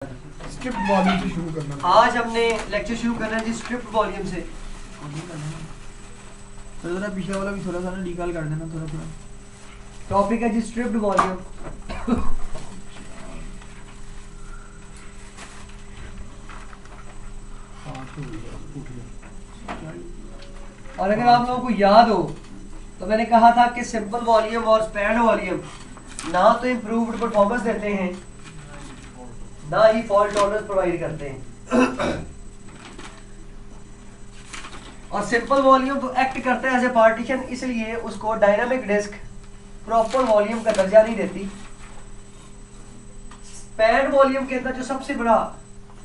Strip volume से शुरू करना। आज हमने लेक्चर शुरू करना है जी स्ट्रिप्ड वॉल्यूम से। तो जरा पिछला वाला भी थोड़ा सा ना निकाल कर देना थोड़ा थोड़ा। टॉपिक है जी स्ट्रिप्ड वॉल्यूम। और अगर आप लोगों को याद हो तो मैंने कहा था कि सिंपल वॉल्यूम और स्पैन वॉल्यूम ना तो इम्प्रूव्ड परफॉर्मेंस देते हैं ना ही फॉल्ट टॉलरेंस प्रोवाइड करते हैं। और सिंपल वॉल्यूम तो एक्ट करता है एज ए पार्टीशन, इसलिए उसको डायनामिक डिस्क प्रॉपर वॉल्यूम का दर्जा नहीं देती। स्पैन वॉल्यूम के अंदर जो सबसे बड़ा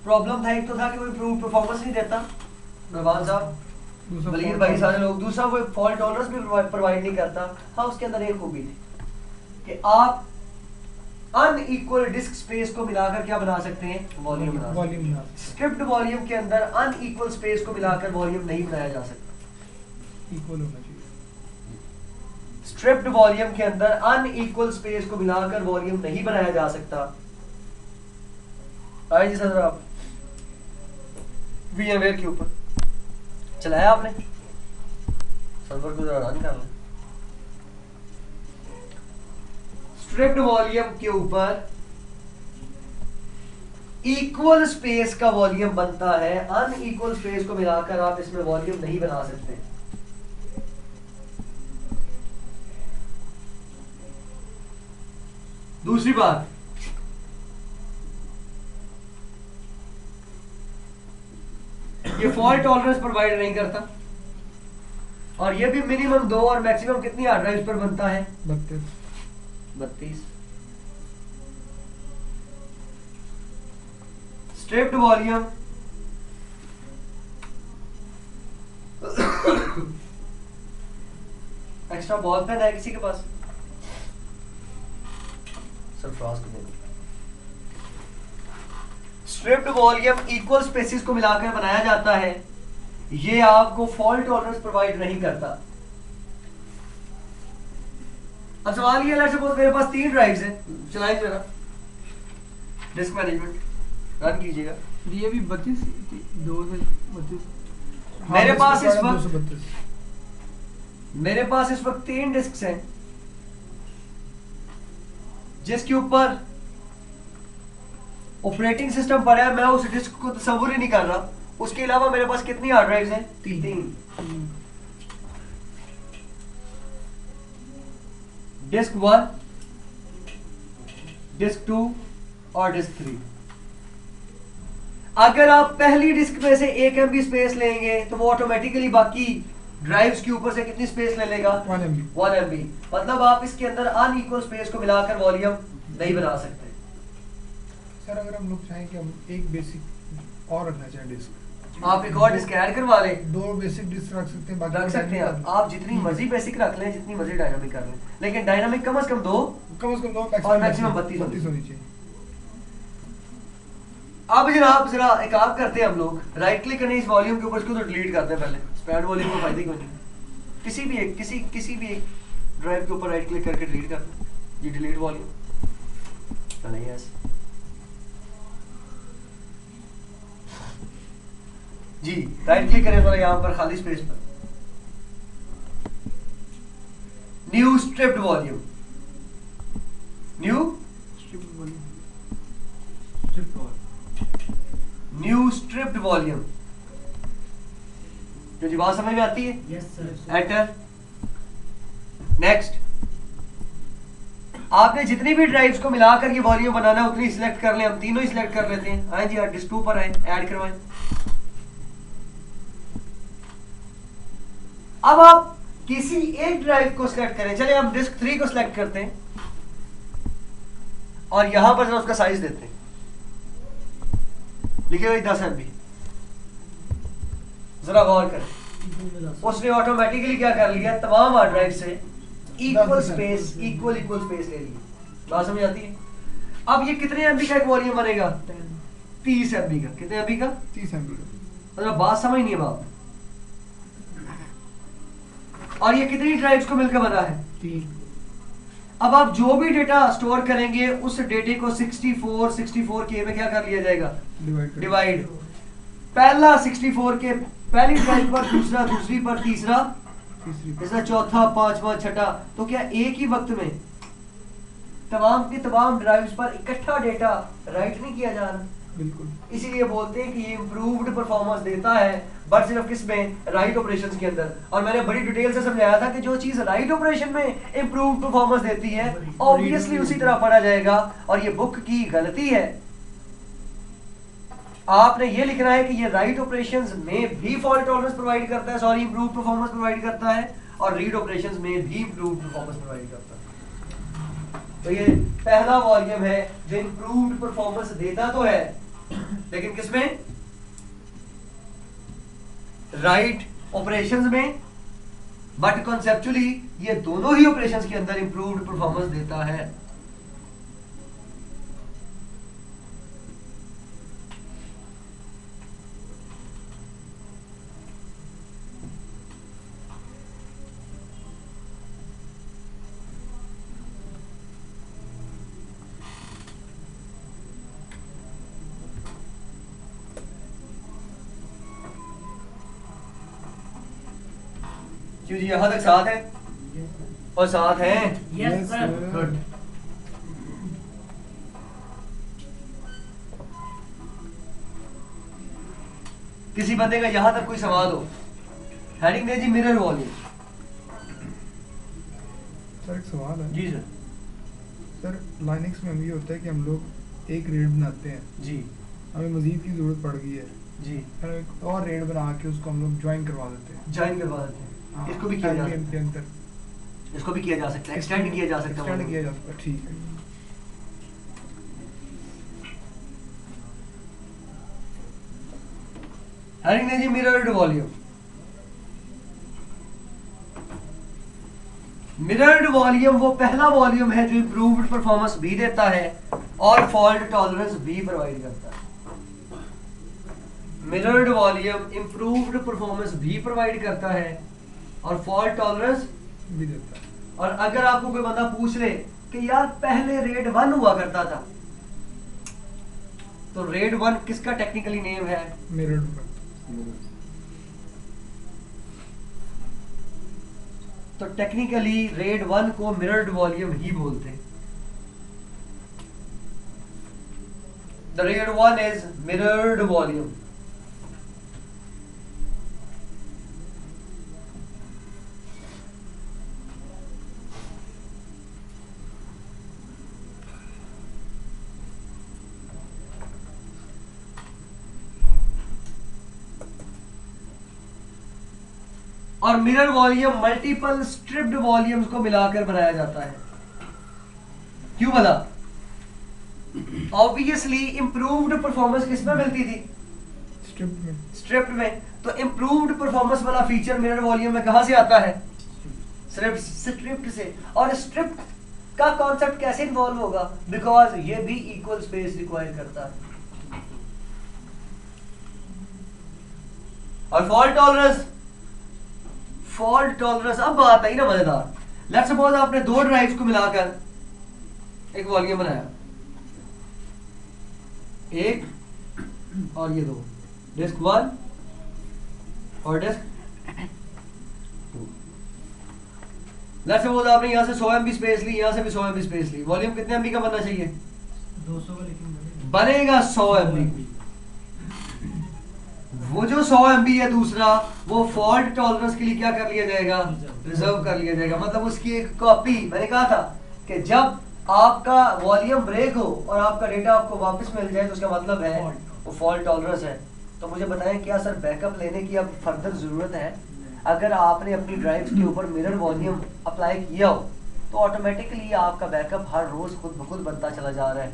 प्रॉब्लम था, एक तो था कि वो इम्प्रूव परफॉर्मेंस नहीं देता, नवाज साहब, बलीर भाई, सारे लोग। दूसरा वो फॉल्ट टॉलरेंस भी प्रोवाइड नहीं करता। हाँ, उसके अंदर एक खूबी थी कि आप अनइक्वल डिस्क स्पेस को मिलाकर क्या बना सकते हैं, वॉल्यूम बना सकते हैं। स्ट्रिप्ड वॉल्यूम के अंदर अनइक्वल स्पेस को मिलाकर वॉल्यूम नहीं बनाया जा सकता, इक्वल होना चाहिए। स्ट्रिप्ड वॉल्यूम के अंदर अनइक्वल स्पेस को मिलाकर वॉल्यूम नहीं बनाया जा सकता। आइए जी सर, आप VMware के ऊपर चलाया आपने, सर्वर को जरा रन कर लें। स्ट्रिप्ड वॉल्यूम के ऊपर इक्वल स्पेस का वॉल्यूम बनता है, अनइक्वल स्पेस को मिलाकर आप इसमें वॉल्यूम नहीं बना सकते। दूसरी बात, ये फॉल्ट टॉलरेंस प्रोवाइड नहीं करता, और ये भी मिनिमम 2 और मैक्सिमम कितनी हार्ड ड्राइव पर बनता है, 32। Striped volume extra ball pen है किसी के पास? सरफराज को दे दो। स्ट्रिप्ड वॉल्यूम इक्वल स्पेसिस को मिलाकर बनाया जाता है, ये आपको फॉल्ट टॉलरेंस प्रोवाइड नहीं करता। अब सवाल ये है, सपोज मेरे पास 3 ड्राइव्स हैं, चलाएं जरा डिस्क मैनेजमेंट रन कीजिएगा। ये भी 32 2 से 32 मेरे पास इस वक्त 232 मेरे पास इस वक्त 3 डिस्क्स हैं जिसके ऊपर ऑपरेटिंग सिस्टम पड़ा है। मैं उस डिस्क को तस्वुर ही नहीं कर रहा। उसके अलावा मेरे पास कितनी हार्ड ड्राइव्स हैं? 3। डिस्क 1, डिस्क 2 और डिस्क 3। अगर आप पहली डिस्क में से 1 MB स्पेस लेंगे तो वो ऑटोमेटिकली बाकी ड्राइव्स के ऊपर से कितनी स्पेस ले लेगा? 1 MB। मतलब आप इसके अंदर अनइक्वल स्पेस को मिलाकर वॉल्यूम नहीं बना सकते। सर अगर हम लोग चाहें कि हम एक बेसिक और रखना चाहें डिस्क, आप एक और डिस्क ऐड करवा लें, 2 बेसिक डिस्क रख सकते हैं, बाकी रख सकते हैं। आप जितनी मर्जी बेसिक रख लें, जितनी मर्जी डायनामिक कर लें, लेकिन डायनामिक कम से कम 2 और मैक्सिमम 32 होनी चाहिए। अब जनाब जरा एक काम करते हैं हम लोग, राइट क्लिक करने इस वॉल्यूम के ऊपर, इसको तो डिलीट करते हैं पहले। स्पैन वॉल्यूम को फायदे क्यों नहीं, किसी भी एक ड्राइव के ऊपर राइट क्लिक करके डिलीट कर दें। ये डिलीट वॉल्यूम नहीं है जी। राइट क्लिक करें तो यहां पर खाली स्पेस पर new striped volume, new striped volume. जो जी बात समझ में आती है? Yes sir. एंटर। नेक्स्ट। आपने जितनी भी ड्राइव्स को मिलाकर ये वॉल्यूम बनाना है उतनी सिलेक्ट कर लें। हम तीनों ही सिलेक्ट कर लेते हैं। आए जी, डिस्क 2 पर आए, ऐड करवाएं। अब आप किसी एक ड्राइव को सिलेक्ट करें। चले हम डिस्क 3 को सिलेक्ट करते हैं और यहां पर जरा उसका साइज देते हैं, लिखिएगा 10 MB। जरा गौर करें, उसने ऑटोमेटिकली क्या कर लिया, तमाम हार्ड ड्राइव से इक्वल स्पेस ले ली। बात समझ आती है? अब ये कितने MB का एक वॉल्यूम बनेगा? 30 MB का। कितने MB का? 30 MB का। मतलब बात समझ नहीं है बाप। और ये कितनी ड्राइव्स को मिलकर बना है? 3। अब आप जो भी डेटा स्टोर करेंगे उस डेटे को 64 में क्या कर लिया जाएगा, डिवाइड। पहला 64 के पहली ड्राइव पर, दूसरा दूसरी पर, तीसरा तीसरा, चौथा, पांचवा, छठा। तो क्या एक ही वक्त में तमाम की तमाम ड्राइव्स पर इकट्ठा डेटा राइट नहीं किया जा रहा? बिल्कुल। इसीलिए बोलते हैं कि ये इम्प्रूव्ड परफॉर्मेंस देता है, बट सिर्फ किसमें, राइट ऑपरेशंस के अंदर। और मैंने बड़ी डिटेल से समझाया था कि जो चीज राइट ऑपरेशन में इम्प्रूव्ड परफॉर्मेंस देती है ऑब्वियसली उसी तरह पढ़ा जाएगा। और ये बुक की गलती है, आपने ये लिखना है कि ये राइट ऑपरेशंस में भी फॉल्ट टॉलरेंस प्रोवाइड करता है, सॉरी इम्प्रूव्ड परफॉर्मेंस प्रोवाइड करता है, और रीड ऑपरेशंस में भी इम्प्रूव्ड परफॉर्मेंस प्रोवाइड करता है। तो ये पहला वॉल्यूम है जो इम्प्रूव्ड परफॉर्मेंस देता तो है, लेकिन किसमें, राइट ऑपरेशंस में, बट कॉन्सेप्चुअली ये दोनों ही ऑपरेशंस के अंदर इम्प्रूव्ड परफॉर्मेंस देता है। क्यों जी, यहां तक साथ है और साथ हैं? Yes sir. गुड। किसी बंदे का यहां तक कोई सवाल हो, हेडिंग दे जी मिरर वॉल्यूम। सर एक सवाल है। जी सर। सर लाइनक्स में हम ये होता है कि हम लोग एक रेड बनाते हैं, जी हमें मजीद की जरूरत पड़ गई है, जी, फिर हम एक और रेड बना के उसको हम लोग ज्वाइन करवा देते हैं। ज्वाइन करवा देते हैं। हाँ, इसको भी किया जा टाइम के अंदर इसको भी किया जा सकता है, एक्सटेंड किया जा सकता है। एक्सटेंड किया जा सकता है, ठीक है। हेडिंग दे जी मिरर्ड वॉल्यूम। मिरर्ड वॉल्यूम वो पहला वॉल्यूम है जो इम्प्रूव्ड परफॉर्मेंस भी देता है और फॉल्ट टॉलरेंस भी प्रोवाइड करता है। मिरर्ड वॉल्यूम इम्प्रूव्ड परफॉर्मेंस भी प्रोवाइड करता है और फॉल्ट टॉलरेंस भी देता है। और अगर आपको कोई बंदा पूछ ले कि यार पहले रेड 1 हुआ करता था, तो रेड 1 किसका टेक्निकली नेम है? मिरर्ड पर। तो टेक्निकली रेड 1 को मिरर्ड वॉल्यूम ही बोलते हैं। The red 1 is mirrored volume. और mirror volume multiple striped volumes को मिलाकर बनाया जाता है। क्यों बना? ऑब्वियसली इंप्रूव्ड परफॉर्मेंस किसमें मिलती थी? स्ट्रिप्ड में। तो इंप्रूव्ड परफॉर्मेंस वाला फीचर मिरर वॉल्यूम में कहां से आता है? सिर्फ स्ट्रिप्ड से। और स्ट्रिप्ड का कॉन्सेप्ट कैसे इन्वॉल्व होगा? बिकॉज ये भी इक्वल स्पेस रिक्वायर करता है। और फॉल्ट टॉलरेंस अब बात आई ना मजेदार। लेट्स सपोज आपने दो ड्राइव्स को मिलाकर एक वॉल्यूम बनाया, एक और ये दो, डिस्क 1 और डिस्क 2। लेट्स सपोज आपने यहां से 100 MB स्पेस ली, यहां से भी 100 MB स्पेस ली। वॉल्यूम कितने MB का बनना चाहिए? 200 का, लेकिन बनेगा 100 MB। वो जो 100 MB है दूसरा, वो फॉल्ट टॉलरेंस के लिए क्या कर लिया जाएगा? रिजर्व कर लिया जाएगा। मतलब उसकी एक कॉपी, मैंने कहा था कि जब आपका वॉल्यूम ब्रेक हो और आपका डेटा आपको वापस मिल जाए तो उसका मतलब है वो फॉल्ट टॉलरेंस है। तो मुझे बताएं क्या सर बैकअप लेने की अब फर्दर जरूरत है? अगर आपने अपनी ड्राइव्स के ऊपर मिरर वॉल्यूम अप्लाई किया हो तो ऑटोमेटिकली आपका बैकअप हर रोज खुद ब खुद बनता चला जा रहा है।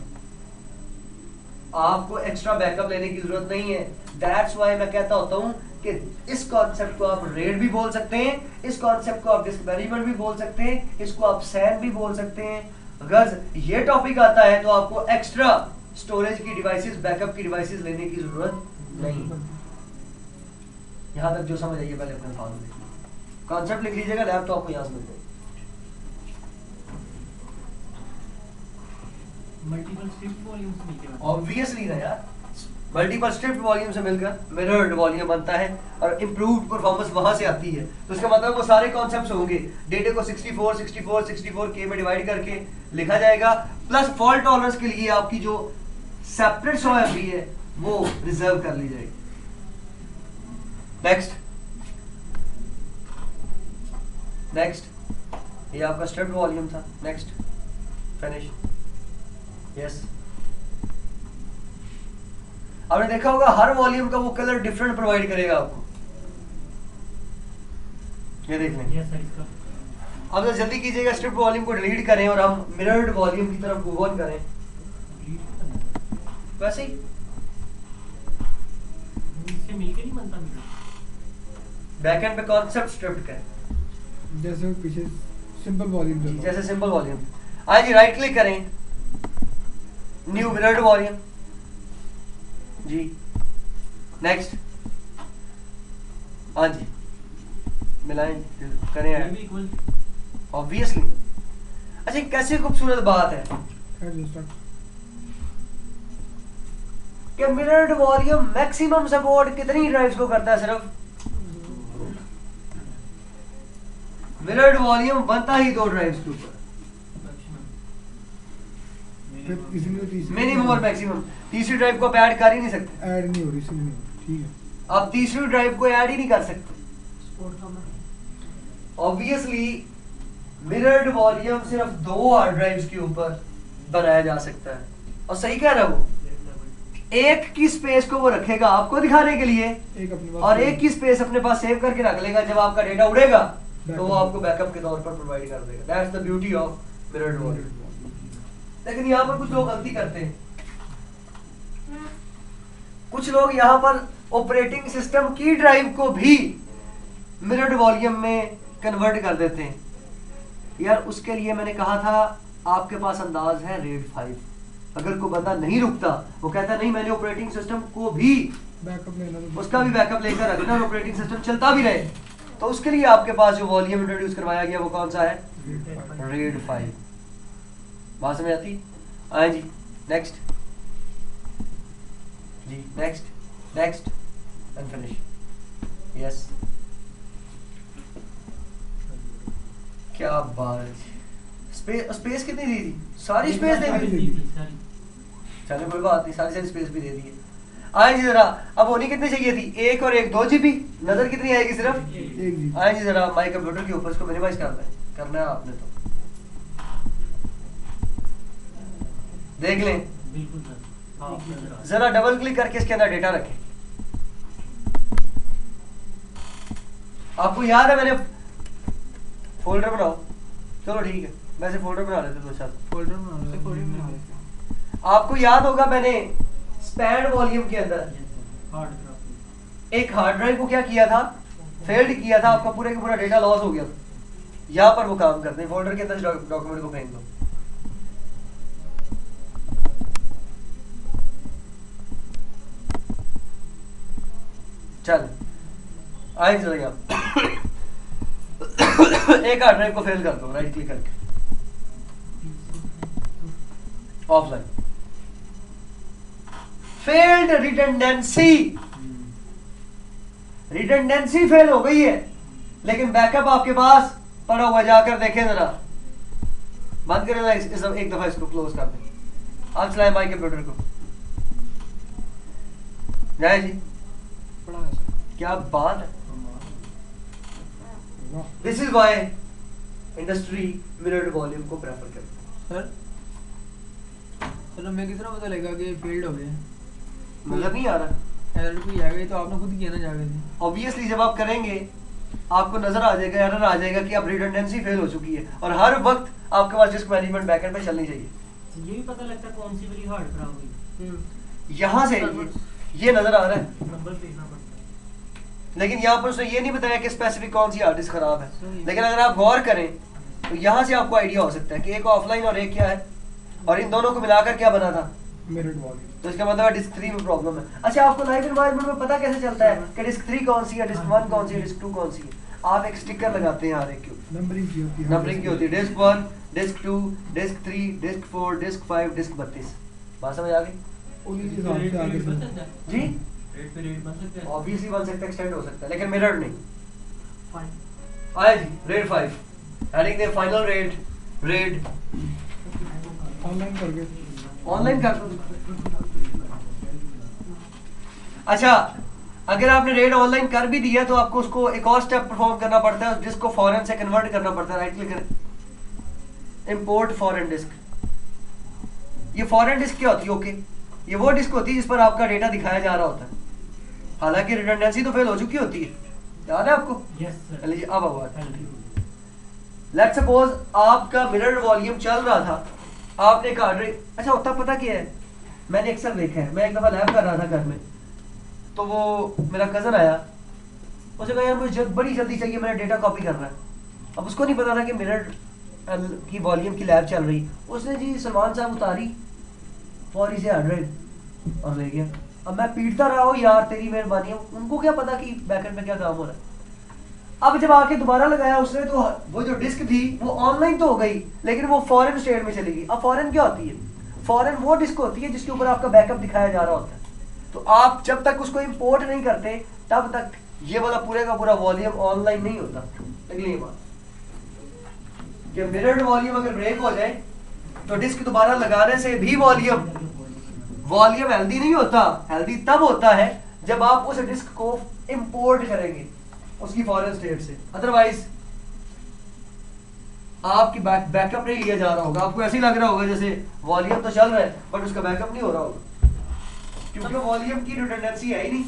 आपको एक्स्ट्रा बैकअप लेने की जरूरत नहीं है। दैट्स व्हाई मैं कहता होता हूं कि इस कॉन्सेप्ट को आप रेड भी बोल सकते हैं, इस कॉन्सेप्ट को आप डिस्क वेरिएबल भी बोल सकते हैं, इसको आप सैन भी बोल सकते हैं। अगर ये टॉपिक आता है तो आपको एक्स्ट्रा स्टोरेज की डिवाइसेस, बैकअप की डिवाइसेस लेने की जरूरत नहीं। यहां तक जो समझ आइए पहले अपने फार्म में कॉन्सेप्ट लिख लीजिएगा, लैपटॉप को यहां से मिल जाएगा। मल्टीपल स्ट्रिप वॉल्यूम से मिलके बनता ऑब्वियसली ना यार, मल्टीपल स्ट्रिप्ड वॉल्यूम से मिलकर मिरर्ड वॉल्यूम बनता है और इम्प्रूव्ड परफॉर्मेंस वहां से आती है। तो इसका मतलब वो सारे कॉन्सेप्ट्स होंगे, डेटा को 64 64 64 के में डिवाइड करके लिखा जाएगा, प्लस फॉल्ट टॉलरेंस के लिए आपकी जो सेपरेट 100 एमबी है वो रिजर्व कर ली जाएगी। नेक्स्ट नेक्स्ट, ये आपका स्ट्रिप्ड वॉल्यूम था। Next finish. यस, आपने देखा होगा हर वॉल्यूम का वो कलर डिफरेंट प्रोवाइड करेगा आपको। ये देख लें। है। यस सर, इसका अब तो जल्दी कीजिएगा, स्ट्रिप्ड वॉल्यूम को डिलीट करें और हम मिरर्ड वॉल्यूम की तरफ मूव ऑन करें। डिलीट करना है। वैसे ही इससे मिलके नहीं बनता मिरर। बैकएंड पे कॉन्सेप्ट स्ट्रिप्ड का है, जैसे वो पीछे सिंपल वॉल्यूम जी, जैसे सिंपल वॉल्यूम। आज जी राइट क्लिक करें, न्यू मिरर्ड वॉल्यूम जी। नेक्स्ट, हाँ जी, मिलाएं करें ये ऐड भी इक्वल ऑब्वियसली। अच्छा, कैसी खूबसूरत बात है कि मिरर्ड वॉल्यूम मैक्सिमम सपोर्ट कितनी ड्राइव्स को करता है? सिर्फ मिरर्ड वॉल्यूम बनता ही 2 ड्राइव्स के ऊपर, मिनिमम और मैक्सिमम। तीसरी ड्राइव को आप ऐड कर ही नहीं सकते, ऐड नहीं हो रही, इसलिए नहीं हो रही। ठीक है, आप तीसरी ड्राइव को ऐड ही नहीं कर सकते। सपोर्ट करना ऑब्वियसली मिरर्ड वॉल्यूम सिर्फ 2 हार्ड ड्राइव्स के ऊपर बनाया जा सकता है। और सही कह रहा हूँ, एक की स्पेस को वो रखेगा आपको दिखाने के लिए, एक अपने पास और एक की स्पेस अपने पास सेव करके रख लेगा। जब आपका डेटा उड़ेगा तो वो आपको बैकअप के तौर पर प्रोवाइड कर देगा। That's the beauty of mirrored volume. लेकिन यहाँ पर कुछ लोग गलती करते हैं। कुछ लोग यहाँ पर ऑपरेटिंग सिस्टम की ड्राइव को भी मिरर्ड वॉल्यूम में कन्वर्ट कर देते हैं। यार उसके लिए मैंने कहा था आपके पास अंदाज है रेड 5। अगर कोई बंदा नहीं रुकता, वो कहता नहीं मैंने ऑपरेटिंग सिस्टम को भी बैकअप लेना, तो उसका भी बैकअप लेकर रखना और ऑपरेटिंग सिस्टम चलता भी रहे, तो उसके लिए आपके पास जो वॉल्यूम इंट्रोड्यूस करवाया गया वो कौन सा है? रेड 5। बात समझ आती? आए जी, नेक्स्ट जी, next next and finish. Yes, क्या बात है। स्पेस कितनी दी थी? सारी स्पेस दे दी। चलो कोई बात नहीं, सारी स्पेस भी दे दी है। आए जी जरा, अब होनी कितनी चाहिए थी? 1 और 1 2 GB। नजर कितनी आएगी? सिर्फ 1 GB। आए जी जरा, माई कंप्यूटर के ऊपर इसको मिनिमाइज करना है आपने तो देख लें। बिल्कुल सर। जरा डबल क्लिक करके इसके अंदर डेटा रखें। आपको याद है मैंने फोल्डर बनाओ, चलो ठीक है, वैसे फोल्डर बना लेते 2-4 फोल्डर बना लो। आपको याद होगा मैंने स्पैन वॉल्यूम के अंदर एक हार्ड ड्राइव को क्या किया था? फेल्ड किया था, आपका पूरे का पूरा डेटा लॉस हो गया था। यहाँ पर वो काम करते हैं, फोल्डर के अंदर डॉक्यूमेंट को फेंक दो। चल आए चलो यहाँ एक हार्ड ड्राइव को फेल कर दो, राइट क्लिक करके offline. Failed redundancy, redundancy fail हो गई है, लेकिन बैकअप आपके पास पड़ा हुआ। जाकर देखें जरा, बंद करें ना एक दफा, इसको क्लोज कर दें। आप चलाएं माई कंप्यूटर को। जाए जी, क्या बात है। This is why industry mirrored volume को प्रेफर करती है। सर हमें किस तरह पता लगेगा कि फेल्ड हो गए? नजर नहीं आ रहा? एरर कोई आ गई तो आपने खुद किया ना जाके से। ऑब्वियसली जब आप करेंगे आपको नजर आ जाएगा, एरर आ जाएगा कि अब रिडंडेंसी फेल हो चुकी है। और हर वक्त आपके पास डिस्क मैनेजमेंट बैकएंड पे चलनी चाहिए। ये भी पता लगता है कौन सी वाली हार्ड खराब हुई। यहाँ से ये नजर आ रहा है, नंबर देखना पड़ता है। लेकिन यहाँ पर उसने ये नहीं बताया कि स्पेसिफिक कौन सी हार्ड डिस्क खराब है। लेकिन अगर आप गौर करें तो यहाँ से आपको आइडिया हो सकता है कि एक ऑफलाइन और एक क्या है, और इन दोनों को मिलाकर क्या बना था? Mirrored volume. तो इसका मतलब डिस्क 3 में प्रॉब्लम है। अच्छा, आपको लाइव एनवायरनमेंट में पता कैसे चलता है कि डिस्क 3 कौन सी है, डिस्क 1 कौन सी है, डिस्क 2 कौन सी है? आप एक स्टिकर लगाते हैं हर एक के ऊपर, नंबरिंग की होती है। नंबरिंग की होती है। Disk 1 disk 2, disk 3, disk 4, disk 5, disk 32। बात समझ आ गई? उन्हीं के हिसाब से आगे बन चलो। सकता है? जी रेट पे रेट बन सकता है? ऑब्वियसली बन सकता है, एक्सटेंड हो सकता है, लेकिन मिरर नहीं। फाइन। आया जी rate 5, adding the final rate, rate online करके ऑनलाइन कर दो। अच्छा, अगर आपने रेट ऑनलाइन कर भी दिया तो आपको उसको एक और स्टेप परफॉर्म करना पड़ता है, जिसको फॉरेन से कन्वर्ट करना पड़ता है। राइट क्लिक करें, इंपोर्ट फॉरेन डिस्क। ये फॉरेन डिस्क क्या होती है? ओके, ये वो डिस्क होती है जिस पर आपका डेटा दिखाया जा रहा होता है, हालांकि रिडंडेंसी तो फेल हो चुकी होती है, याद है आपको? Yes sir. चलिए अब आवाज। लेट्स सपोज आपका मिरर वॉल्यूम चल रहा था, आपने कहा अच्छा होता पता क्या है, मैंने अक्सर देखा है, मैं एक दफा लैब कर रहा था घर में, तो वो मेरा कजन आया, उसने कहा यार मुझे बड़ी जल्दी चाहिए, मेरा डेटा कॉपी करना है। अब उसको नहीं पता था कि मिरर की वॉल्यूम की लैब चल रही, उसने जी सलमान साहब उतारी फौरी से हार्ड ड्राइव और ले गया। अब मैं पीटता रहा हूँ यार तेरी मेहरबानी, उनको क्या पता कि बैकएंड में क्या काम हो रहा है। अब जब आके दोबारा लगाया उसने, तो वो जो डिस्क थी वो ऑनलाइन तो हो गई, लेकिन वो फॉरेन स्टेट में चली गई। अब फॉरेन क्या होती है? फॉरेन वो डिस्क होती है जिसके ऊपर आपका बैकअप दिखाया जा रहा होता है। तो आप जब तक उसको इंपोर्ट नहीं करते तब तक ये वाला पूरे का पूरा वॉल्यूम ऑनलाइन नहीं होता। अगली बात कि मिरर्ड वॉल्यूम अगर ब्रेक हो जाए तो डिस्क दोबारा लगाने से भी वॉल्यूम हेल्दी नहीं होता। हेल्दी तब होता है जब आप उस डिस्क को इंपोर्ट करेंगे उसकी फॉरेन स्टेट से, अदरवाइज आपकी बैकअप नहीं लिया जा रहा होगा। आपको ऐसे ही लग रहा होगा जैसे वॉल्यूम तो चल रहा है बट उसका बैकअप नहीं हो रहा होगा, क्योंकि वॉल्यूम की रिडंडेंसी है ही नहीं।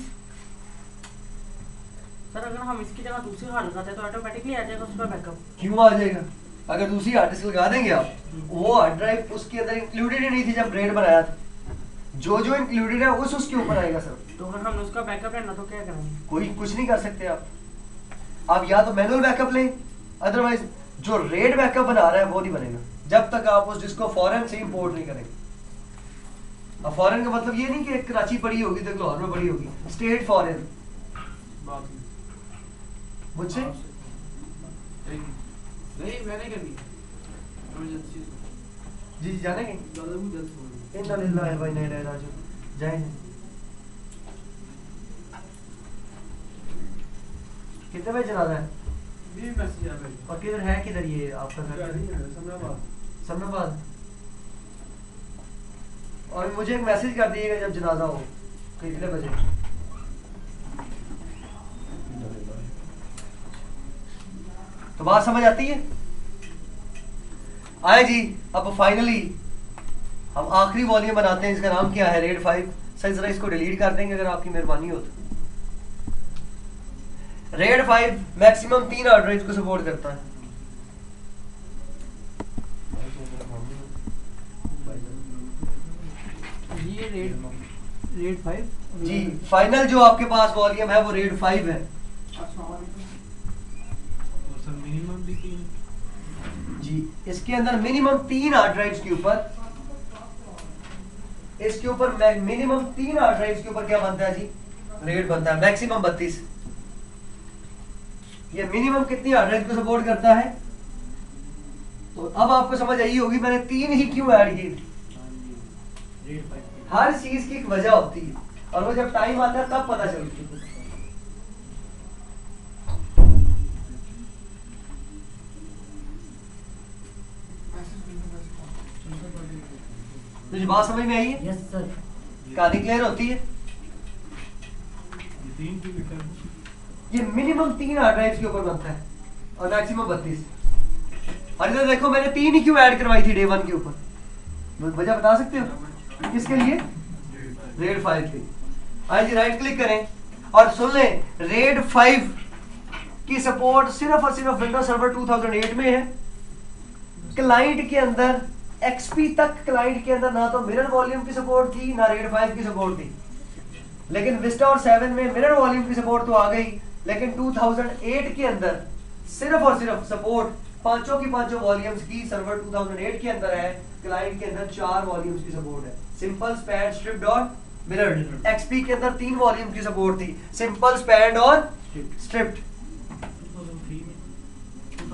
सर अगर हम इसकी जगह दूसरी हार्ड लगाते हैं तो ऑटोमेटिकली आ जाएगा उसका बैकअप। क्यों आ जाएगा? अगर दूसरी हार्ड डिस्क लगा देंगे आप, वो हार्ड ड्राइव उसके अंदर इंक्लूडेड ही नहीं थी जब रेट बनाया था, जो इंक्लूडेड है उसके ऊपर आएगा सर। तो अगर हम उसका बैकअप लेना तो क्या करेंगे? कोई कुछ नहीं कर सकते आप या तो मैनुअल बैकअप लें, अदरवाइज जो रेट बैकअप बना रहा है वो नहीं बनेगा जब तक आप उस डिस्क को फॉरेन से इंपोर्ट नहीं करेंगे। अब फॉरेन का मतलब ये नहीं कि कराची पड़ी होगी तो लाहौर में पड़ी होगी, स्टेट फॉरेन। मुझसे नहीं मैंने करनी इमरजेंसी जी जानेंगे ज़्यादा मुझे जल्द फोन इन्ना लिल्लाहि व इन्ना इलैहि राजिऊन। जाएंगे कितने बजे जनाजा है? भी मैसेज आ गया और किधर है, किधर ये आपका घर? समराबाद। समनाबाद। और मुझे एक मैसेज कर दिएगा जब जनाजा हो कितने बजे। तो बात समझ आती है? आए जी, अब फाइनली हम आखिरी वॉल्यूम बनाते हैं, इसका नाम क्या है? रेड 5। सही जरा इसको डिलीट कर देंगे अगर आपकी मेहरबानी हो तो। रेड 5 मैक्सिमम 3 हार्ड ड्राइव को सपोर्ट करता है। ये रेड 5 जी फाइनल जो आपके पास वॉल्यूम है वो रेड 5 है मिनिमम भी 3 जी। इसके अंदर मिनिमम 3 हार्ड ड्राइव्स के ऊपर, इसके ऊपर मिनिमम 3 हार्ड ड्राइव्स के ऊपर क्या बनता है जी? रेड बनता है। मैक्सिमम 32। ये मिनिमम कितनी हार्ड ड्राइव को सपोर्ट करता है? तो अब आपको समझ आई होगी मैंने 3 ही क्यों ऐड की। रेट 5 हर चीज की एक वजह होती है और वो जब टाइम आता है तब पता चलती है। मुझे बात समझ में आई है? Yes sir. कहानी क्लियर होती है? 3 की मीटर ये मिनिमम 3 हार्ड ड्राइव्स के ऊपर बनता है और मैक्सिमम 32। और इधर देखो मैंने 3 ही क्यों ऐड करवाई थी डे 1 के ऊपर, वजह बता सकते हो किसके लिए? रेड 5 के। आइए जी राइट क्लिक करें और सुन लें, रेड 5 की सपोर्ट सिर्फ और सिर्फ विंडोज सर्वर 2008 में है। क्लाइंट के अंदर एक्सपी तक क्लाइंट के अंदर ना तो मिरर वॉल्यूम की सपोर्ट थी ना रेड 5 की सपोर्ट थी, लेकिन विस्टा और 7 में मिरर वॉल्यूम की सपोर्ट तो आ गई, लेकिन 2008 के अंदर सिर्फ और सिर्फ सपोर्ट पांचों की पांचों वॉल्यूम्स की सर्वर 2008 के अंदर है। क्लाइंट के अंदर 4 वॉल्यूम्स की सपोर्ट है, सिंपल, स्पैन, स्ट्रिप्ड और मिरर्ड। एक्सपी के अंदर 3 वॉल्यूम की सपोर्ट थी, सिंपल, स्पैन और स्ट्रिप्ड।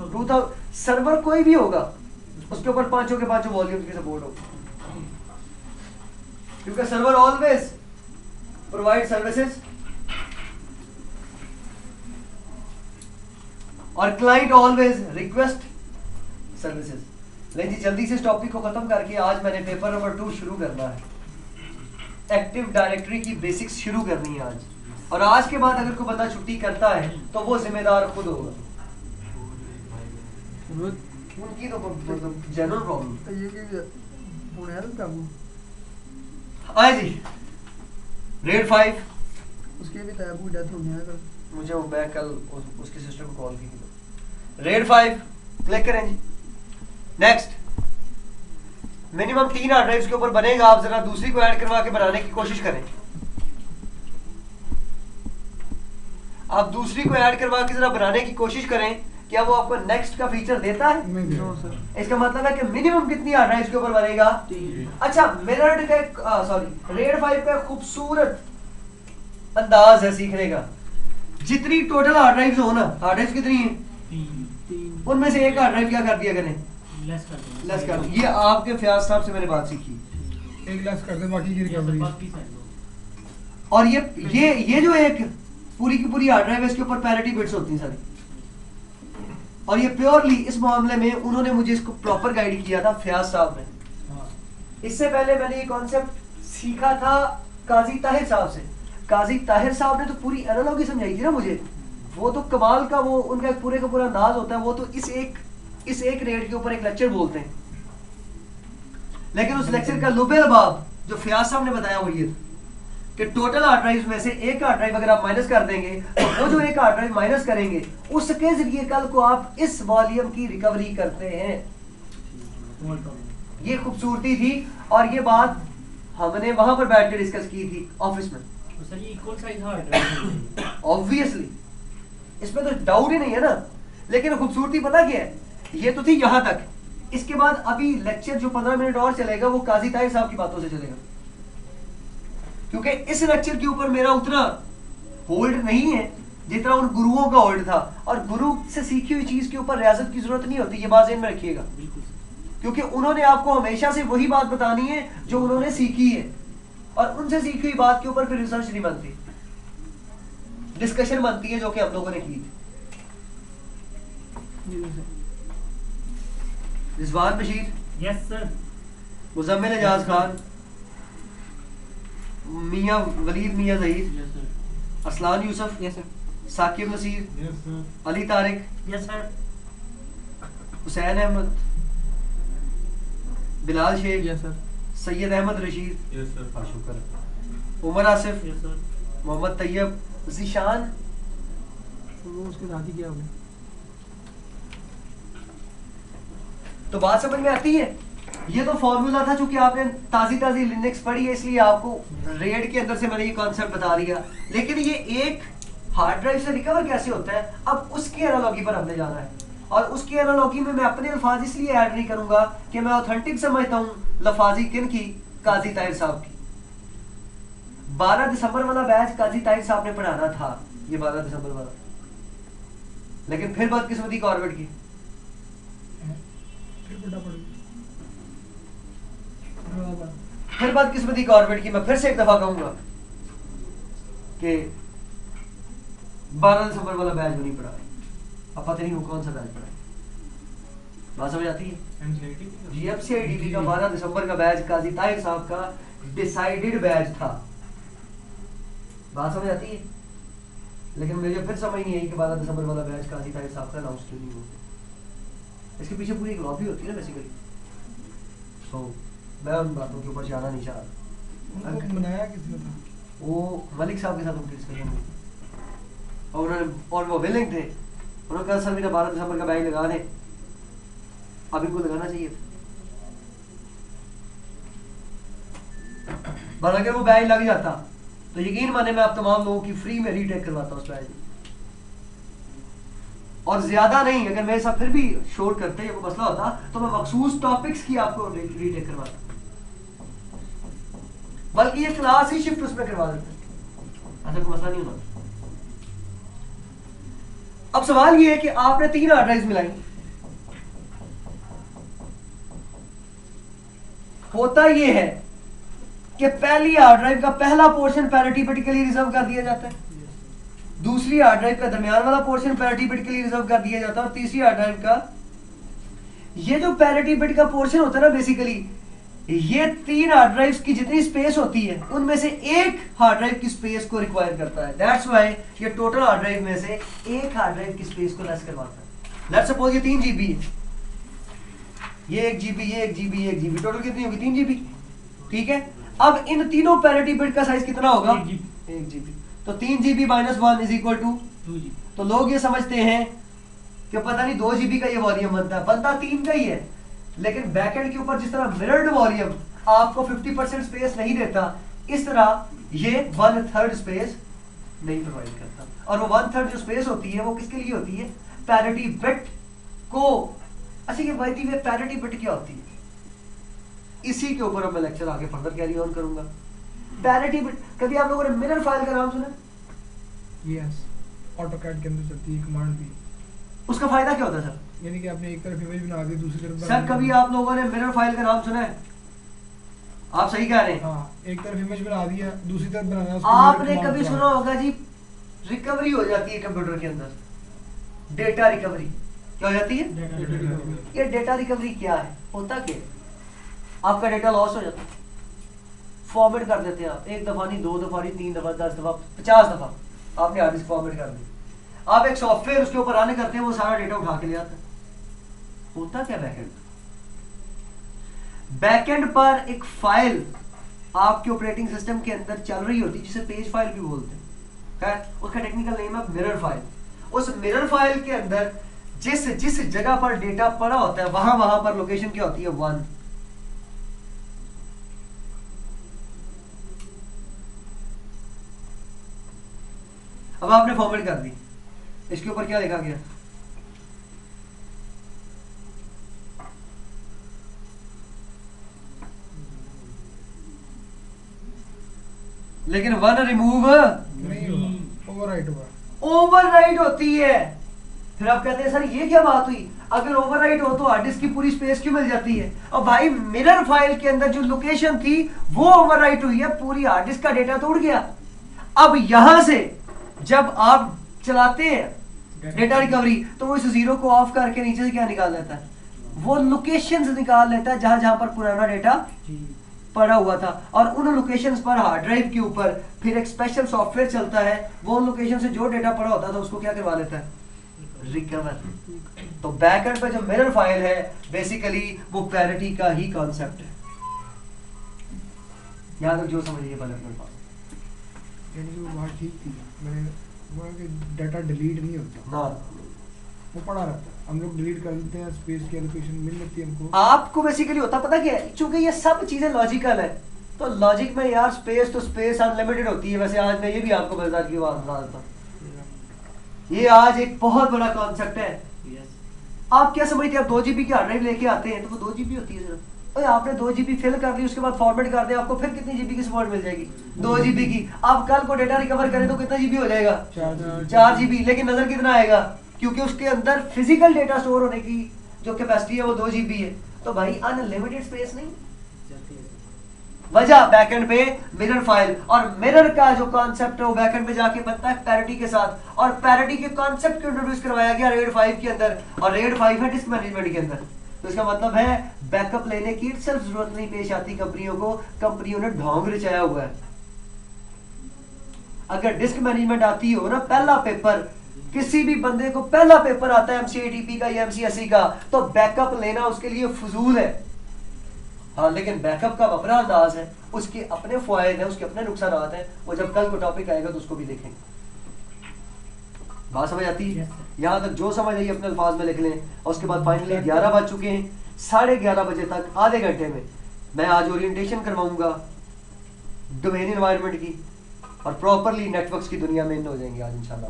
2000 सर्वर कोई भी होगा उसके ऊपर पांचों के पांचों वॉल्यूम्स की सपोर्ट होगी, क्योंकि सर्वर ऑलवेज प्रोवाइड सर्विसेज और क्लाइंट ऑलवेज रिक्वेस्ट सर्विसेज। लेकिन जी जल्दी से इस टॉपिक को खत्म करके आज मैंने पेपर नंबर 2 शुरू करना है। एक्टिव डायरेक्टरी की बेसिक्स शुरू करनी है आज, और आज के बाद अगर कोई बंदा छुट्टी करता है तो वो जिम्मेदार खुद होगा, उनकी तो जनरल प्रॉब्लम। आए जी रेड 5 उसके भी तैयार डेथ हो गया कल। मुझे वो मैं कल उसके सिस्टर को कॉल की थी। रेड 5 क्लिक करें जी। नेक्स्ट मिनिमम 3 हार्ड ड्राइव्स के ऊपर बनेगा, आप जरा दूसरी को ऐड करवा के बनाने की कोशिश करें। आप दूसरी को ऐड करवा के जरा बनाने की कोशिश करें, क्या वो आपको नेक्स्ट का फीचर देता है? नहीं नो दे सर। इसका मतलब है कि मिनिमम कितनी हार्ड ड्राइव्स के ऊपर बनेगा? 3। अच्छा मिरर्ड का सॉरी रेड 5 का खूबसूरत अंदाज है सीखने का। जितनी टोटल हार्ड ड्राइव्स हो ना, हार्ड ड्राइव्स कितनी है? 3 उनमें से एक हार्ड ड्राइव क्या कर दिया करें? लेस कर दो, लेस कर दो। ये आपके फयाज साहब से मैंने बात सीखी। एक ग्लास कर दे, बाकी की रिकवरी। बाकी साइड दो। और ये जो एक पूरी की पूरी हार्ड ड्राइव है, इसके ऊपर पैरिटी बिट्स होती हैं सारी, और ये प्योरली इस मामले में उन्होंने मुझे इसको प्रॉपर गाइड किया था फयाज साहब ने। हाँ। इससे पहले मैंने ये कॉन्सेप्ट सीखा था काजी ताहिर साहब से। काजी ताहिर साहब ने तो पूरी एनालॉजी समझाई थी ना मुझे, वो तो कमाल का, वो उनका पूरे का पूरा अंदाज होता है। वो तो इस एक रेट के ऊपर एक लेक्चर बोलते हैं, लेकिन उस लेक्चर का लुबे लबाब जो फयाज साहब ने बताया वो ये कि टोटल हार्ड ड्राइव में से एक हार्ड ड्राइव अगर आप माइनस कर देंगे तो वो जो एक हार्ड ड्राइव माइनस करेंगे उसके जरिए कल को आप इस वॉल्यूम की रिकवरी करते हैं। ये खूबसूरती थी, और ये बात हमने वहां पर बैठ के डिस्कस की थी ऑफिस में। तो सर ये इक्वल साइज हार्ड ड्राइव है। ऑब्वियसली इसमें तो डाउट ही नहीं है ना। लेकिन खूबसूरती पता क्या है, ये तो थी यहां तक। इसके बाद अभी लेक्चर जो 15 मिनट और चलेगा वो काजी ताहिर साहब की बातों से चलेगा, क्योंकि इस लेक्चर के ऊपर मेरा उतना होल्ड नहीं है जितना उन गुरुओं का होल्ड था। और गुरु से सीखी हुई चीज के ऊपर रियाजत की जरूरत नहीं होती, ये बात ज़हन में रखिएगा, बिल्कुल सर। क्योंकि उन्होंने आपको हमेशा से वही बात बतानी है जो उन्होंने सीखी है, और उनसे सीखी हुई बात के ऊपर फिर रिसर्च नहीं बनती, डिस्कशन बनती है, जो कि हम लोगों ने की थी। Rizwan Bashir, yes sir. Muzammil Ejaz Khan, Mian Waleed Mian Zaheer, yes sir. Aslan Yusuf, yes sir. Saqib Naseer, yes sir. Ali Tariq, yes sir. Hussain Ahmed, Bilal Sheikh, yes sir. Syed Ahmed Rashid, yes sir. शुक्र, उमर आसिफ, यस सर। मोहम्मद तैयब, जीशान। तो वो उसके साथ ही किया हमने। तो बात समझ में आती है। ये तो फॉर्मूला था, चूंकि आपने ताजी लिनक्स पढ़ी है इसलिए आपको रेड के अंदर से मैंने ये कॉन्सेप्ट बता दिया। लेकिन ये एक हार्ड ड्राइव से रिकवर कैसे होता है, अब उसकी एनालॉजी पर हमने जाना है। और उसकी एनालॉजी में मैं अपने अल्फाज इसलिए ऐड नहीं करूंगा कि मैं ऑथेंटिक समझता हूँ लफाजी किन की, काजी ताहिर साहब की। 12 दिसंबर वाला बैच काजी ताहिर साहब ने पढ़ाना था, ये 12 दिसंबर वाला। लेकिन फिर बदकिस्मती कॉर्बेट की, फिर बदकिस्मती कॉर्बेट की। मैं फिर से एक दफा कहूंगा कि 12 दिसंबर वाला बैच नहीं पढ़ा, अब पता नहीं वो कौन सा बैच पढ़ा। बात समझ आती है? जीएफसीआईडीपी का 12 दिसंबर का बैच काजी ताहिर साहब का डिसाइडेड बैच था। बात समझ आती है? लेकिन मुझे फिर समझ नहीं आई कि 12 दिसंबर वाला बैच काजी ताहिर साहब का अनाउंस क्यों नहीं हुआ। इसके पीछे पूरी एक लॉबी होती है ना बेसिकली। सो मैं उन बातों के ऊपर जाना नहीं चाह रहा। उनको मनाया किसने था? वो मलिक साहब के साथ उनकी डिस्कशन हुई और वो विलिंग थे। उन्होंने कहा सर मेरा 12 दिसंबर का बैच लगा दें, अब इनको लगाना चाहिए था। अगर वो बैच लग जाता तो यकीन माने मैं आप तमाम लोगों की फ्री में रीटेक करवाता उस बैच में। और ज्यादा नहीं, अगर मेरे साथ फिर भी शोर करते या कोई मसला होता तो मैं मखसूस टॉपिक्स की आपको रीटेक करवाता, बल्कि ये क्लास ही शिफ्ट उसमें करवा देते, ऐसा कोई मसला नहीं होता। अब सवाल ये है कि आपने 3 हार्ड ड्राइव्स मिलाई, होता ये है कि पहली हार्ड ड्राइव का पहला पोर्शन पैरिटी बिट के लिए रिजर्व कर दिया जाता है, दूसरी हार्ड ड्राइव का दरमियान वाला पोर्शन पैरिटी बिट के लिए रिजर्व कर दिया जाता है, और तीसरी हार्ड ड्राइव का ये जो पैरिटी बिट का पोर्शन होता है ना, बेसिकली ये 3 हार्ड ड्राइव्स की जितनी स्पेस होती है उनमें से एक हार्ड ड्राइव की स्पेस को रिक्वायर करता है। दैट्स व्हाई ये टोटल हार्ड ड्राइव में से एक हार्ड ड्राइव की स्पेस को लेस करवाता है। लेट्स सपोज ये 3 जीबी है, ये 1 जीबी, ये 1 जीबी, ये 1 जीबी, टोटल कितनी होगी? 3 जीबी। ठीक है, अब इन तीनों पैरिटी बिट का साइज कितना होगा? 1 जीबी। तो 3 GB minus 1 is equal to 2 G. तो लोग ये समझते हैं कि पता नहीं 2 जीबी का ये वॉल्यूम बनता 3 का ही है, लेकिन बैकएंड के ऊपर जिस तरह मिरर्ड वॉल्यूम आपको 50% स्पेस नहीं देता, इस तरह ये 1/3 स्पेस नहीं प्रोवाइड करता। और वो 1/3 जो स्पेस होती है वो किसके लिए होती है? पैरिटी बिट को। अच्छा, ये by the way parity bit क्या होती है? इसी के ऊपर अब मैं लेक्चर आगे फर्दर कैरी ऑन करूंगा। पैरिटी बिट, कभी आप लोगों ने मिरर फाइल का नाम सुना? यस, ऑटोकैड के अंदर चलती है कमांड भी। उसका फायदा क्या होता है सर? यानी कि आपने एक तरफ इमेज बना दी, दूसरी तरफ सर कभी आप लोगों ने मिरर फाइल का नाम सुना है? आप सही कह रहे हैं। हाँ, एक तरफ इमेज बना दिया, दूसरी तरफ बनाना उसको आपने mirror कभी command सुना होगा जी, रिकवरी हो जाती है कंप्यूटर के अंदर, डेटा रिकवरी। क्या हो जाती है? ये डेटा रिकवरी क्या है? होता क्या है? आपका डेटा लॉस हो जाता है, फॉर्मेट कर देते हैं आप, 1 दफा नहीं, 2 दफा नहीं, 3 दफा, 10 दफा, 50 दफा आपने हार्ड डिस्क फॉर्मेट कर दी। आप एक सॉफ्टवेयर उसके ऊपर आने करते हैं, वो सारा डेटा उठा के ले आता है। होता क्या बैकएंड? बैकएंड पर एक फाइल आपके ऑपरेटिंग सिस्टम के अंदर चल रही होती है, जिसे पेज फाइल भी बोलते हैं। खैर, उसका टेक्निकल नेम है मिरर फाइल। उस मिरर फाइल के अंदर जिस जिस जगह पर डेटा पड़ा होता है, वहां वहां पर लोकेशन क्या होती है? 1। अब आपने फॉर्मेट कर दी, इसके ऊपर क्या लिखा गया? लेकिन 1 रिमूव नहीं होगा, ओवरराइट होगा। ओवरराइट होती है। फिर आप कहते हैं सर ये क्या बात हुई? अगर ओवरराइट हो तो हार्ड डिस्क की पूरी स्पेस क्यों मिल जाती है? और भाई मिरर फाइल के अंदर जो लोकेशन थी वो ओवरराइट हुई है, पूरी हार्ड डिस्क का डेटा तो उड़ गया। अब यहां से जब आप चलाते हैं डेटा रिकवरी, तो वो इस 0 को ऑफ करके नीचे से क्या निकाल लेता है? वो लोकेशंस निकाल लेता है जहां जहां पर पुराना डेटा पड़ा हुआ था, और उन लोकेशंस पर हार्ड ड्राइव के ऊपर फिर एक स्पेशल सॉफ्टवेयर चलता है, वो उन लोकेशन से जो डेटा पड़ा होता था उसको क्या करवा लेता है? रिकवर। तो बैकएंड पे जो मिरर फाइल है बेसिकली वो पैरिटी का ही कॉन्सेप्ट है। यहां तक जो समझिए पहले अपने पास। यानी कि वो बात ठीक थी, मैंने बोला कि डाटा डिलीट नहीं होता ना, वो पड़ा रहता है, हम लोग डिलीट कर देते हैं, स्पेस की एलोकेशन मिल लेती है हमको। आपको बेसिकली होता पता क्या है? चूंकि ये सब चीजें लॉजिकल है, तो लॉजिक में यार स्पेस तो स्पेस अनलिमिटेड होती है। वैसे आज मैं ये भी आपको मजेदार की बात बता देता हूँ, ये आज एक बहुत बड़ा कॉन्सेप्ट है। आप क्या समझते हैं? आप 2 जीबी की हार्ड ड्राइव लेके आते हैं तो वो 2 जीबी होती है सिर्फ। और आपने 2 जीबी फिल कर दी, उसके बाद फॉर्मेट कर दिया, आपको फिर कितनी जीबी की सपोर्ट मिल जाएगी? 2 जीबी की। आप कल को डेटा रिकवर करें तो कितना जीबी हो जाएगा? 4 जीबी। लेकिन नजर कितना आएगा? क्योंकि उसके अंदर फिजिकल डेटा स्टोर होने की जो कैपेसिटी है वो 2 जीबी है। तो भाई अनलिमिटेड स्पेस नहीं। वजह बैकएंड पे मिरर फाइल, और मिरर का जो कॉन्सेप्ट है वो बैकएंड पे जाके बनता है पैरिटी के साथ, और पैरिटी के कॉन्सेप्ट को इंट्रोड्यूस करवाया गया RAID 5 के अंदर, और RAID 5 है डिस्क मैनेजमेंट के अंदर। तो इसका मतलब है बैकअप लेने की सिर्फ जरूरत नहीं पेश आती कंपनियों को, कंपनियों ने ढोंग रचाया हुआ है। अगर डिस्क मैनेजमेंट आती हो ना, पहला पेपर किसी भी बंदे को पहला पेपर आता है MCATP का या MCSE का, तो बैकअप लेना उसके लिए फजूल है। हाँ, लेकिन बैकअप का अपना अंदाज है, उसके अपने फायदे हैं, उसके अपने नुकसान हैं। वो जब कल को टॉपिक आएगा तो उसको भी देखेंगे। बात समझ आती है? यहाँ तक जो समझ आई अपने अल्फाज में लिख लें। और उसके बाद फाइनली 11 बज चुके हैं, 11:30 बजे तक आधे घंटे में मैं आज ओरिएंटेशन करवाऊंगा डोमेन एनवायरनमेंट की, और प्रॉपरली नेटवर्क्स की दुनिया में इन हो जाएंगे आज इंशाल्लाह।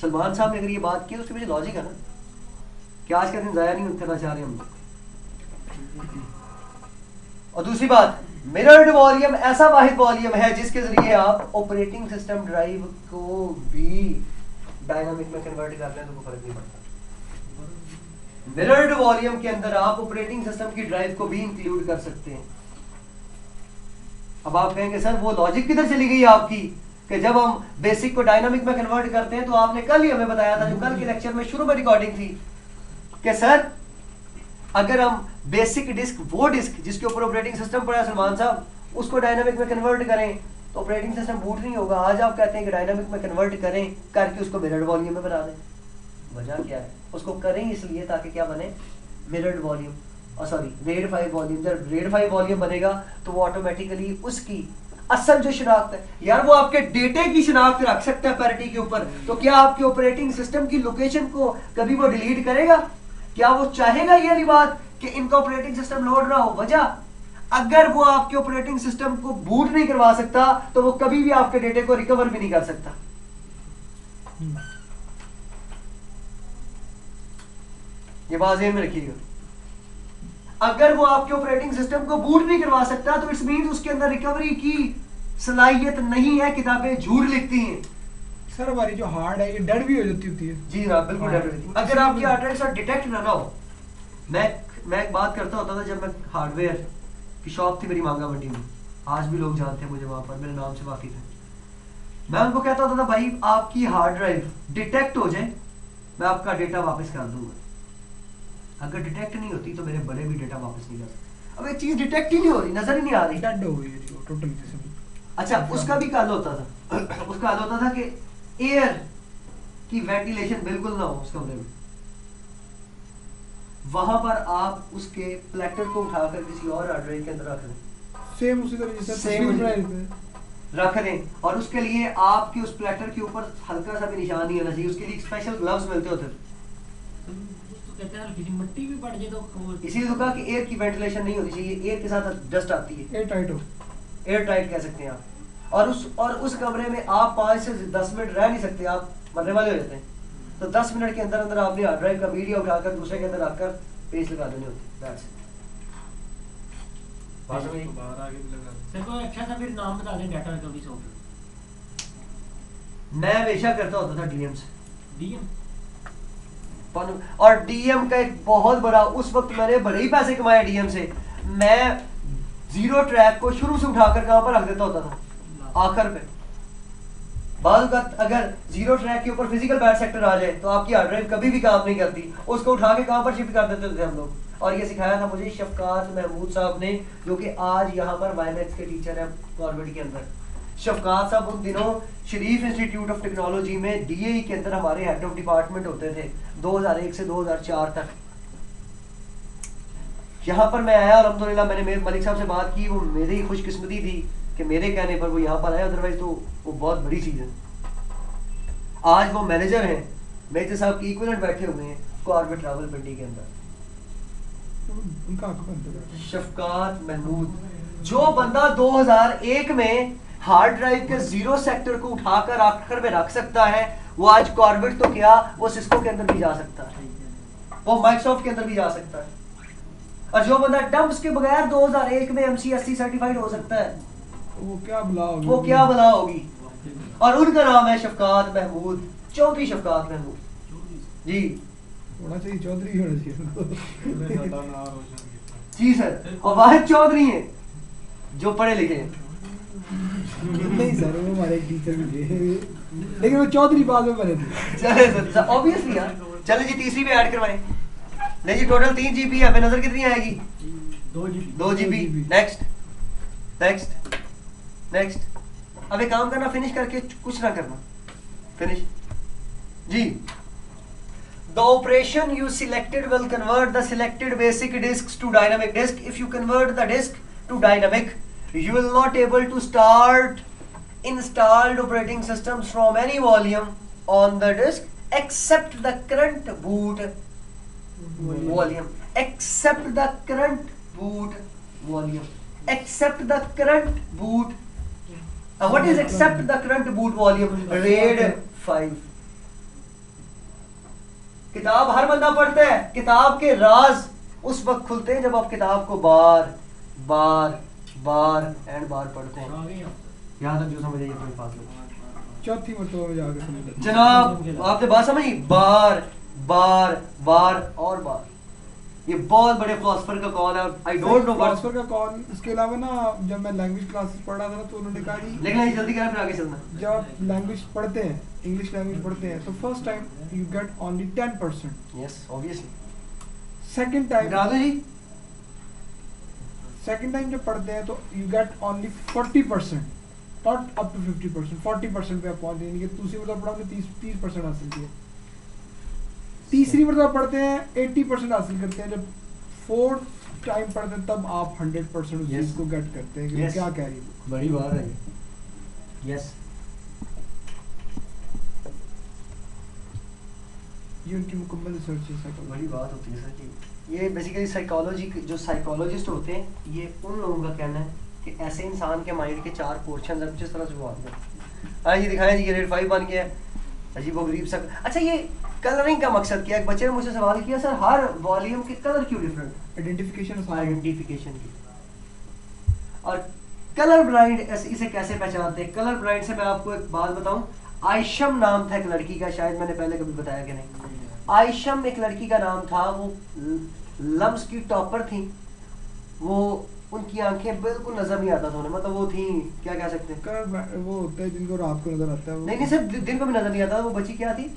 सलमान साहब ने अगर ये बात की तो उसके पीछे लॉजिक है ना, कि आज का दिन जाया नहीं करना चाह रहे हम लोग। और दूसरी बात, मिरर्ड वॉल्यूम ऐसा वाहिद वॉल्यूम है जिसके जरिए आप ऑपरेटिंग सिस्टम ड्राइव को भी डायनामिक में कन्वर्ट कर लें तो कोई फर्क नहीं पड़ता। मिरर्ड वॉल्यूम के अंदर आप ऑपरेटिंग सिस्टम की ड्राइव को भी इंक्लूड कर सकते हैं। अब आप कहेंगे सर वो लॉजिक किधर चली गई आपकी कि जब हम बेसिक को डायनामिक में कन्वर्ट करते हैं, तो आपने कल ही हमें बताया था, जो कल के लेक्चर में शुरू में रिकॉर्डिंग थी, कि सर अगर हम बेसिक डिस्क, वो डिस्क जिसके ऊपर ऑपरेटिंग सिस्टम पड़ा है सलमान साहब, उसको डायनामिक में कन्वर्ट करें तो ऑपरेटिंग सिस्टम बूट नहीं होगा। आज आप कहते हैं कि डायनामिक में कन्वर्ट करें, करके उसको मिरर्ड वॉल्यूम में बना दें। वजह क्या है? उसको करें इसलिए ताकि क्या बने, मिरर्ड वॉल्यूम, और सॉरी रेड 5 वॉल्यूम। जब रेड 5 वॉल्यूम बनेगा तो वो ऑटोमेटिकली उसकी असल जो शनाख्त है, यार वो आपके डेटे की शनाख्त रख सकता है पैरिटी के ऊपर, तो क्या आपके ऑपरेटिंग सिस्टम की लोकेशन को कभी वो डिलीट करेगा? क्या वो चाहेगा ये वाली बात कि इनका ऑपरेटिंग सिस्टम लोड ना हो? वजह, अगर वो आपके ऑपरेटिंग सिस्टम को बूट नहीं करवा सकता तो वो कभी भी आपके डेटे को रिकवर भी नहीं कर सकता। ये बात ध्यान में रखिएगा। अगर वो आपके ऑपरेटिंग सिस्टम को बूट नहीं करवा सकता तो इट्स मींस उसके अंदर रिकवरी की सलाहियत नहीं है। किताबें झूठ लिखती हैं। सर हमारी जो हार्ड है ये डेड भी हो जाती होती है। जी हाँ, बिल्कुल डेड हो जाती है। अगर आपकी हार्ड ड्राइव से डिटेक्ट ना हो, मैं एक बात करता होता था जब मैं हार्डवेयर की शॉप थी मेरी मांगा मंडी में, आज भी लोग जानते हैं मुझे, वहां पर मेरे नाम से वाकिफ है। मैं उनको कहता होता था भाई आपकी हार्ड ड्राइव डिटेक्ट हो जाए मैं आपका डेटा वापस कर दूंगा, अगर डिटेक्ट नहीं होती तो मेरे बड़े भी डेटा वापस नहीं कर सकते। अब एक चीज डिटेक्ट ही नहीं हो रही, नजर ही नहीं आ रही, डेड हो गई है जी टोटल किस्म। अच्छा उसका भी हल होता था उसका हल होता था कि एयर की वेंटिलेशन बिल्कुल ना हो उस कमरे में, वहां पर आप उसके प्लेटर को उठाकर किसी और हार्ड ड्राइव के अंदर रख दें, सेम उसी तरह जैसे Same तस्वीर बनाई रहती है। रख दें, और उसके लिए आपके उस प्लेटर के ऊपर हल्का सा भी निशान नहीं होना चाहिए, उसके लिए स्पेशल ग्लव्स मिलते होते थे। तो कहते हैं किसी मिट्टी भी पड़ जाए तो इसीलिए तो कहा कि एयर की वेंटिलेशन नहीं होनी चाहिए, एयर के साथ डस्ट आती है, एयर टाइट हो। एयर टाइट कह सकते हैं आप। और उस कमरे में आप 5 से 10 मिनट रह नहीं सकते, आप मरने वाले हो जाते हैं। तो 10 मिनट के अंदर अंदर आपने हार्ड ड्राइव का मीडिया उठाकर दूसरे के अंदर रखकर पेस्ट लगा देनी होती है। That's it। बात समझ आई? सर कोई अच्छा सा फिर नाम बता दें डाटा रिकवरी सॉफ्टवेयर। मैं हमेशा करता होता था डीएम से, डीएम और डीएम का एक बहुत बड़ा, उस वक्त मैंने बड़े ही पैसे कमाए डीएम से। मैं जीरो ट्रैक को शुरू से उठाकर कहां पर रख देता होता था, आखिर पे। बाद का अगर जीरो ट्रैक के ऊपर फिजिकल बैड सेक्टर आ जाए तो आपकी हार्ड ड्राइव कभी भी काम नहीं करती, उसको उठा के कहां पर शिफ्ट कर देते थे हम लोग। और ये सिखाया था मुझे शफकात महमूद साहब ने, जो कि आज यहाँ पर वायनेक्स के टीचर है गवर्नमेंट के अंदर। शफकात साहब उन दिनों शरीफ इंस्टीट्यूट ऑफ टेक्नोलॉजी में डीएई के अंदर हमारे हेड ऑफ डिपार्टमेंट होते थे 2001 से 2004 तक। यहाँ पर मैं आया और अल्हम्दुलिल्लाह मैंने मलिक साहब से बात की, वो मेरी खुशकिस्मती थी कि मेरे कहने पर वो यहाँ पर आया, अदरवाइज तो वो बहुत बड़ी चीज़ है। आज वो मैनेजर हैं, मेजर साहब की इक्विवेलेंट बैठे हुए हैं कॉर्बेट रावलपिंडी के अंदर। उनका आंख बंद है। शफकात महमूद, जो बंदा 2001 में हार्ड ड्राइव के जीरो सेक्टर को उठाकर आखिर में रख सकता है, वो आज कॉर्बेट तो क्या, वो सिस्को के अंदर भी जा सकता है, वो माइक्रोसॉफ्ट के अंदर भी जा सकता है। और जो बंदा डंप्स के बगैर 2001 में MCSE सर्टिफाइड हो सकता है, वो क्या बला होगी, वो क्या बला होगी। और उनका नाम है शफकात महमूद, चौधरी शफकात महमूद जी। होना चाहिए चौधरी होना चाहिए। जी सर, और वाहिद चौधरी हैं जो पढ़े लिखे हैं। नहीं सर वो हमारे एक टीचर भी थे, लेकिन वो चौधरी बाद में बने थे। चले सर ऑब्वियसली यार। चले जी तीसरी भी ऐड करवाएं। नहीं जी टोटल 3 GB है, हमें नजर कितनी आएगी? 2 GB। Next next next. अब एक काम करना, फिनिश करके कुछ ना करना, फिनिश जी। The operation you selected will convert the selected basic disks to dynamic disk. If you convert the disk to dynamic, you will not able to start installed operating systems from any volume on the disk except the current boot volume. Except the current boot volume. Except the current boot. What is except the current boot volume? RAID 5. किताब हर बंदा पढ़ता है, किताब के राज उस वक्त खुलते हैं जब आप किताब को बार बार बार एंड बार पढ़ते हैं। यहाँ तक जो समझ आइए कोई फासला। चौथी मरतबा में जाकर समझ जनाब आपने बात समझी, बार बार बार और बार। ये बहुत बड़े फिलोसफर का कॉल है, I don't know what. Transfer का कौन, इसके अलावा ना जब मैं लैंग्वेज क्लासेस पढ़ रहा था तो उन्होंने कहा जी लेकिन ये जल्दी करें फिर आगे चलना। जब आप लैंग्वेज पढ़ते हैं, इंग्लिश लैंग्वेज पढ़ते हैं, तो first time you get only 10%, yes obviously. Second time बता दो जी। सेकंड टाइम जब पढ़ते हैं तो you get only 40%, not up to 50%, 40% पे आप पहुंच जाएंगे। दूसरी मतलब पढ़ा आपने 30% हासिल किया। तीसरी मतलब पढ़ते हैं 80% हासिल करते हैं। जब फोर्थ टाइम पढ़ते हैं तब आप 100% उस Yes. चीज को गेट करते हैं कि Yes. क्या कह रही है। बड़ी बात है ये। यस ये उनकी मुकम्मल रिसर्च है psychology। बड़ी बात होती है सर कि ये बेसिकली साइकोलॉजी, जो साइकोलॉजिस्ट होते हैं ये उन लोगों का कहना है कि ऐसे इंसान के माइंड के 4 पोर्शन है जिस तरह से वो आते हैं। हाँ ये दिखाएं जी, ग्रेड 5 बन गया है, अजीब व गरीब सा। अच्छा ये कलरिंग का मकसद क्या है? एक बच्चे ने मुझसे सवाल किया, सर हर वॉल्यूम के कलर क्यों डिफरेंट? आइडेंटिफिकेशन आइडेंटिफिकेशन की। और कलर ब्लाइंड इसे कैसे पहचानते हैं? कलर ब्लाइंड से मैं आपको एक बात बताऊं, आयशम नाम था एक लड़की का, शायद मैंने पहले कभी बताया कि नहीं। आयशम एक लड़की का नाम था, वो लम्स की टॉपर थी। वो उनकी आंखें बिल्कुल नजर नहीं आता था उन्हें, मतलब वो थी, क्या कह सकते हैं, कलर वो होता है जिनको रात को नजर आता है वो। नहीं नहीं सिर्फ दिन को भी नजर नहीं आता। वो बच्ची क्या थी,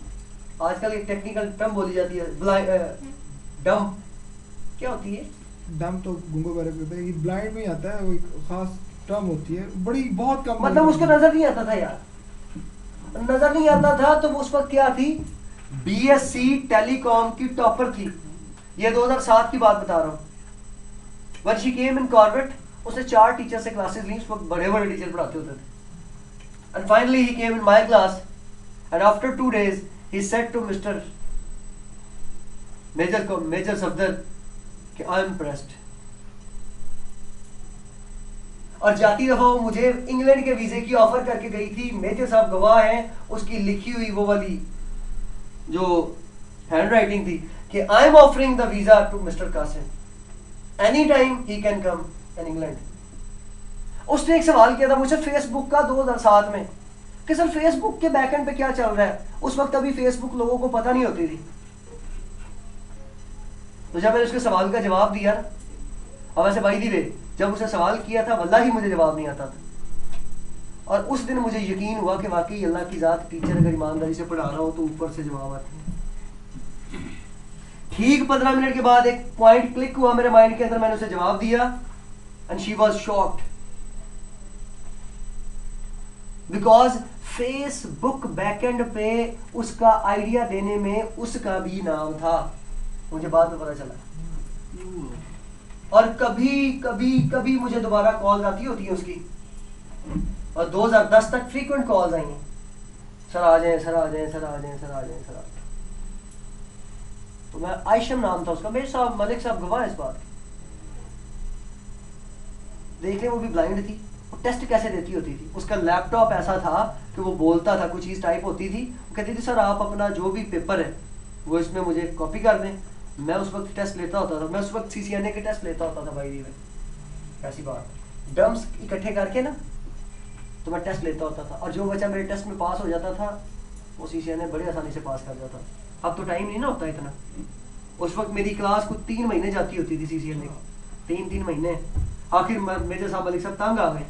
आजकल एक टेक्निकल टर्म बोली जाती है, डम, क्या होती है? डम तो गूंगे बहरे होता है, ये ब्लाइंड में आता है, वो एक खास टर्म होती है, बड़ी बहुत कम। मतलब उसको नजर नहीं आता था यार, नजर नहीं आता था। तो वो उस वक्त क्या थी, बीएससी टेलीकॉम की टॉपर थी। ये 2007 की बात बता रहा हूँ। When she came in Corbett, उसने 4 टीचर से क्लासेस ली। उस वक्त बड़े बड़े टीचर पढ़ाते होते थे। And finally he came in my class, and after 2 days he said to Mr. Major Safdar कि I am impressed। और जाती दफा वो मुझे इंग्लैंड के वीजे की ऑफर करके गई थी। मेजर साहब गवाह हैं, उसकी लिखी हुई वो वाली जो हैंड राइटिंग थी कि I am offering the visa to mister Qasim, any time he can come in England. उसने एक सवाल किया था मुझसे फेसबुक का 2007 में कि सर फेसबुक के बैकएंड पे क्या चल रहा है। उस वक्त अभी फेसबुक लोगों को पता नहीं होती थी। तो जब मैंने उसके सवाल का जवाब दिया, और वैसे भाई दी वे जब उसने सवाल किया था वल्लाही मुझे जवाब नहीं आता था। और उस दिन मुझे यकीन हुआ कि वाकई अल्लाह की जात, टीचर अगर ईमानदारी से पढ़ा रहा हो तो ऊपर से जवाब आते हैं। ठीक 15 मिनट के बाद एक पॉइंट क्लिक हुआ मेरे माइंड के अंदर, मैंने उसे जवाब दिया and she was shocked because Facebook backend पे उसका आइडिया देने में उसका भी नाम था। मुझे बाद में पता चला। और कभी कभी कभी मुझे दोबारा कॉल आती होती है उसकी, और 2010 तक फ्रीक्वेंट कॉल्स आई हैं, सर आ जाएं, सर आ जाएं, सर आ जाएं, सर आ जाएं, सर आ जाएं। तो मैं आयशम नाम था उसका, मेरे साहब मलिक साहब गवाह है इस बात के। देख लें वो भी ब्लाइंड थी। वो टेस्ट कैसे देती होती थी, उसका लैपटॉप ऐसा था कि वो बोलता था, कुछ चीज़ टाइप होती थी, वो कहती थी सर आप अपना जो भी पेपर है वो इसमें मुझे कॉपी कर दें। मैं उस वक्त टेस्ट लेता होता था, मैं उस वक्त CCNA के टेस्ट लेता होता था भाई में, ऐसी बात। डम्स इकट्ठे करके ना तो मैं टेस्ट लेता होता था, और जो बच्चा मेरे टेस्ट में पास हो जाता था वो CCNA बड़ी आसानी से पास कर जाता था। अब तो टाइम नहीं ना होता इतना। उस वक्त मेरी क्लास को 3 महीने जाती होती थी CCNA की, 3 महीने। आखिर मेजर साहब मलिक साहब तंग आ गए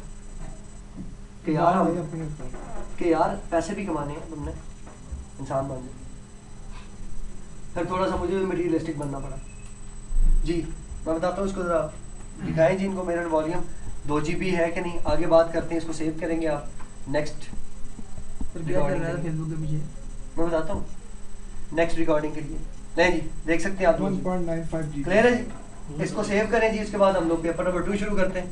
कि यार पैसे भी कमाने हैं, तुमने इंसान बन जाए। फिर थोड़ा सा मुझे भी मटीरियलिस्टिक बनना पड़ा। जी मैं बताता हूँ इसको, ज़रा दिखाएं जी इनको मेरा वॉल्यूम 2 GB है कि नहीं। आगे बात करते हैं, इसको सेव करेंगे आप नेक्स्ट रिकॉर्डिंग के लिए। फेसबुक के पीछे मैं बताता हूँ नेक्स्ट रिकॉर्डिंग के लिए। नहीं जी देख सकते हैं आप 1.95 GB। क्लियर है जी। इसको सेव करें जी, इसके बाद हम लोग पेपर नंबर 2 शुरू करते हैं।